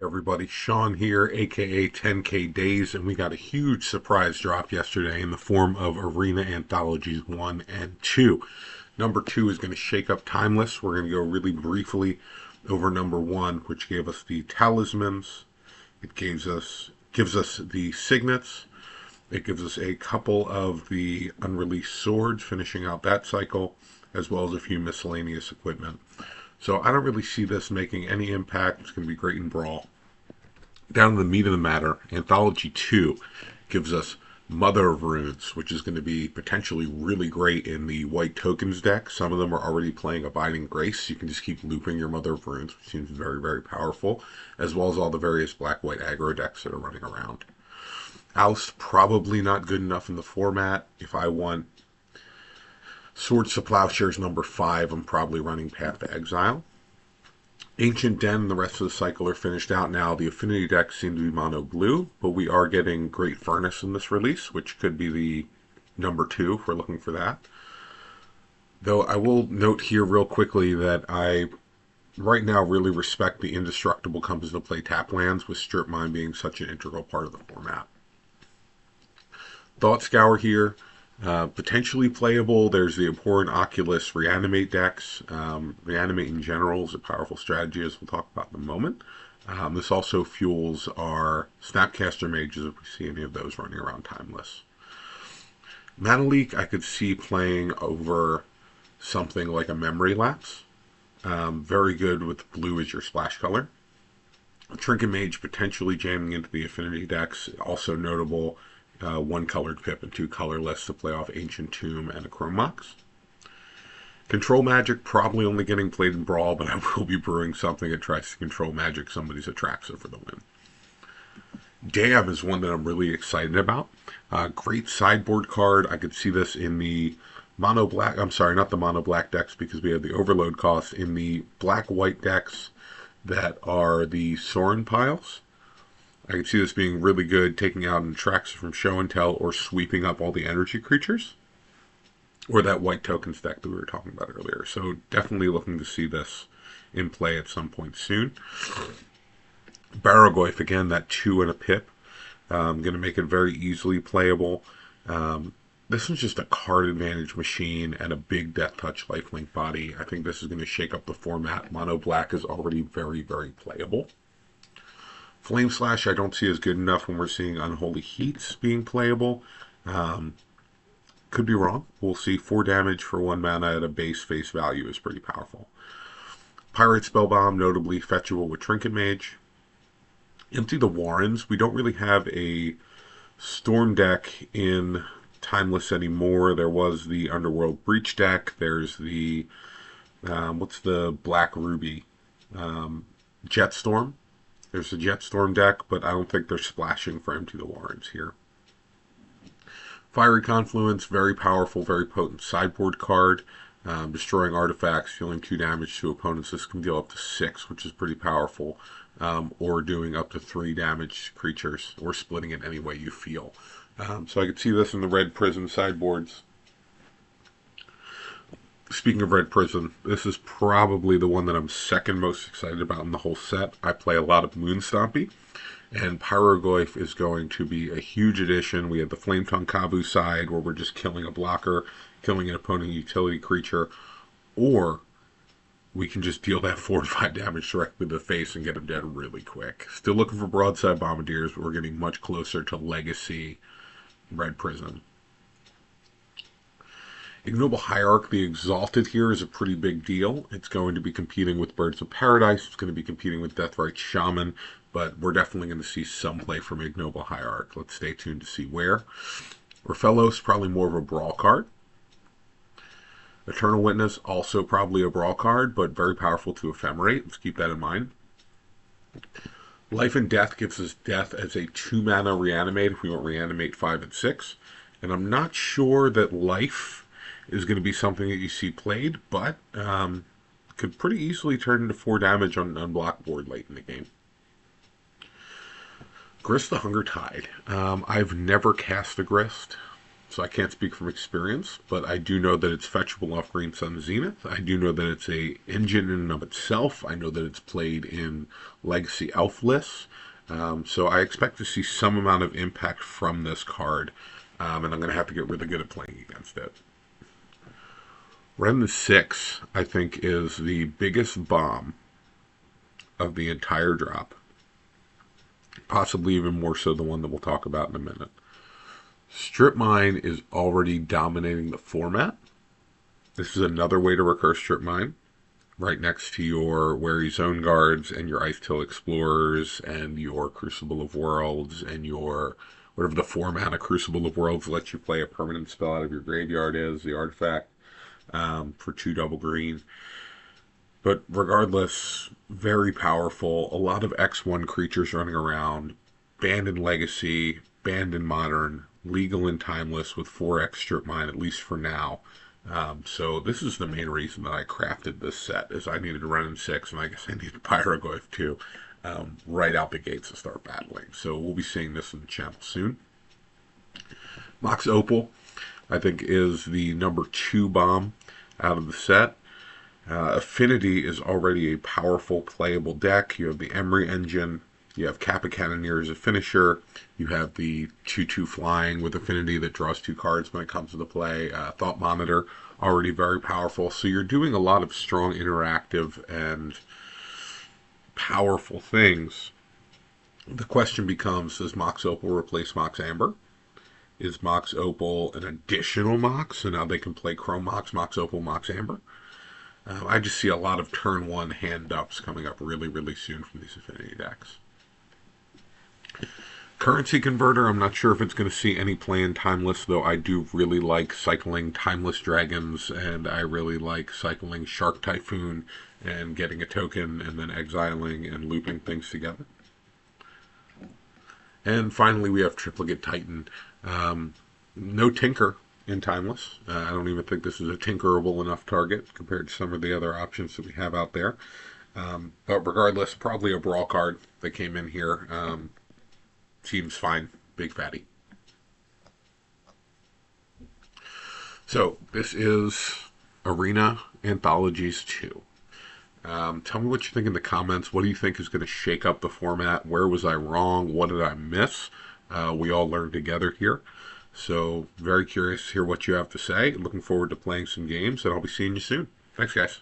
Everybody, Sean here, aka 10K Days, and we got a huge surprise drop yesterday in the form of Arena Anthologies 1 and 2. Number 2 is going to shake up Timeless. We're going to go really briefly over number 1, which gave us the talismans. It gives us the signets. It gives us a couple of the unreleased swords, finishing out that cycle, as well as a few miscellaneous equipment. So I don't really see this making any impact. It's going to be great in Brawl. Down to the meat of the matter, Anthology 2 gives us Mother of Runes, which is going to be potentially really great in the white tokens deck. Some of them are already playing Abiding Grace. You can just keep looping your Mother of Runes, which seems very, very powerful, as well as all the various black-white aggro decks that are running around. Oust, probably not good enough in the format. If I want Swords to Plowshares number 5, I'm probably running Path to Exile. Ancient Den and the rest of the cycle are finished out now. The affinity decks seem to be mono blue, but we are getting Great Furnace in this release, which could be the number 2 if we're looking for that. Though I will note here real quickly that I right now really respect the indestructible comes into play tap lands, with Strip Mine being such an integral part of the format. Thought Scour here, potentially playable. There's the Abhorrent Oculus Reanimate decks. Reanimate in general is a powerful strategy, as we'll talk about in a moment. This also fuels our Snapcaster Mages if we see any of those running around Timeless. Mana Leak I could see playing over something like a Memory Lapse. Very good with blue as your splash color. Trinket Mage potentially jamming into the affinity decks. Also notable, one colored pip and two colorless to play off Ancient Tomb and a Chrome Mox. Control Magic probably only getting played in Brawl, but I will be brewing something that tries to control Magic somebody's Atraxa for the win. Dam is one that I'm really excited about. Great sideboard card. I could see this in the mono black. I'm sorry, not the mono black decks, because we have the overload cost. In the black white decks that are the Sorin piles, I can see this being really good, taking out an Atraxa from Show and Tell or sweeping up all the energy creatures, or that white tokens deck that we were talking about earlier. So definitely looking to see this in play at some point soon. Barrogoyf, again, that 2 and a pip. Going to make it very easily playable. This is just a card advantage machine and a big Death Touch lifelink body. I think this is going to shake up the format. Mono black is already very, very playable. Flame Slash I don't see as good enough when we're seeing Unholy Heats being playable. Could be wrong. We'll see. 4 damage for 1 mana at a base face value is pretty powerful. Pirate Spellbomb, notably fetchable with Trinket Mage. Empty the Warrens. We don't really have a Storm deck in Timeless anymore. There was the Underworld Breach deck. There's the, what's the Black Ruby? Jetstorm. There's a Jetstorm deck, but I don't think they're splashing for Empty the Warrens here. Fiery Confluence, very powerful, very potent sideboard card. Destroying artifacts, dealing 2 damage to opponents. This can deal up to 6, which is pretty powerful. Or doing up to 3 damage to creatures, or splitting it any way you feel. So I could see this in the Red Prison sideboards. Speaking of Red Prison, this is probably the one that I'm second most excited about in the whole set. I play a lot of Moonstompy, and Pyrogoyf is going to be a huge addition. We have the Flametongue Kavu side, where we're just killing a blocker, killing an opponent utility creature, or we can just deal that 4 to 5 damage directly to the face and get them dead really quick. Still looking for Broadside Bombardiers, but we're getting much closer to Legacy Red Prison. Ignoble Hierarch, the Exalted here, is a pretty big deal. It's going to be competing with Birds of Paradise. It's going to be competing with Deathrite Shaman, but we're definitely going to see some play from Ignoble Hierarch. Let's stay tuned to see where. Orphelos, probably more of a Brawl card. Eternal Witness, also probably a Brawl card, but very powerful to Ephemerate. Let's keep that in mind. Life and Death gives us Death as a 2 mana Reanimate if we want Reanimate 5 and 6. And I'm not sure that Life is going to be something that you see played, but could pretty easily turn into 4 damage on unblocked board late in the game. Grist the Hunger Tide. I've never cast a Grist, So I can't speak from experience, but I do know that it's fetchable off Green Sun Zenith. I do know that it's a engine in and of itself. I know that it's played in Legacy Elf lists. So I expect to see some amount of impact from this card, and I'm going to have to get really good at playing against it. Ren the 6, I think, is the biggest bomb of the entire drop. Possibly even more so the one that we'll talk about in a minute. Strip Mine is already dominating the format. This is another way to recurse Strip Mine, right next to your Wary Zone Guards and your Ice Till Explorers and your Crucible of Worlds and your whatever the 4-mana Crucible of Worlds lets you play a permanent spell out of your graveyard is, the artifact, for 2 double green. But regardless, very powerful. A lot of X1 creatures running around, banned in Legacy, banned in Modern, legal in Timeless with 4x Strip Mine, at least for now. So this is the main reason that I crafted this set, is I needed to run in 6, and I guess I needed Pyroglyph too, right out the gates to start battling. So we'll be seeing this in the channel soon. Mox Opal, I think, is the number 2 bomb out of the set. Affinity is already a powerful playable deck. You have the Emery engine, you have Kappa Cannoneer as a finisher, you have the 2/2 flying with Affinity that draws 2 cards when it comes to the play, Thought Monitor, already very powerful. So you're doing a lot of strong interactive and powerful things. The question becomes, does Mox Opal replace Mox Amber? Is Mox Opal an additional Mox, so now they can play Chrome Mox, Mox Opal, Mox Amber? I just see a lot of turn 1 hand-ups coming up really, really soon from these Affinity decks. Currency Converter, I'm not sure if it's going to see any play in Timeless, though I do really like cycling Timeless Dragons, and I really like cycling Shark Typhoon and getting a token and then exiling and looping things together. And finally, we have Triplicate Titan. No Tinker in Timeless. I don't even think this is a tinkerable enough target compared to some of the other options that we have out there. But regardless, probably a Brawl card that came in here. Seems fine. Big fatty. So, this is Arena Anthologies 2. Tell me what you think in the comments. What do you think is going to shake up the format? Where was I wrong? What did I miss? We all learned together here. So, very curious to hear what you have to say. Looking forward to playing some games, and I'll be seeing you soon. Thanks, guys.